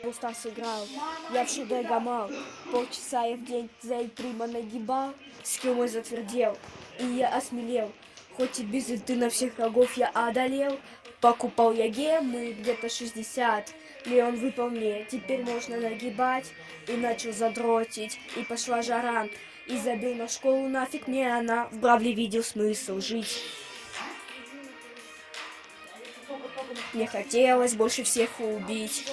Устав сыграл, я в шуде гамал, полчаса я в день за Эль-Прима нагибал, скилл мой затвердел, и я осмелел, хоть и без ульты на всех врагов я одолел, покупал я гемы где-то 60, Леон выпал мне, теперь можно нагибать, и начал задротить, и пошла жара, и забил на школу, нафиг мне она, в Бравле видел смысл жить. Мне хотелось больше всех убить.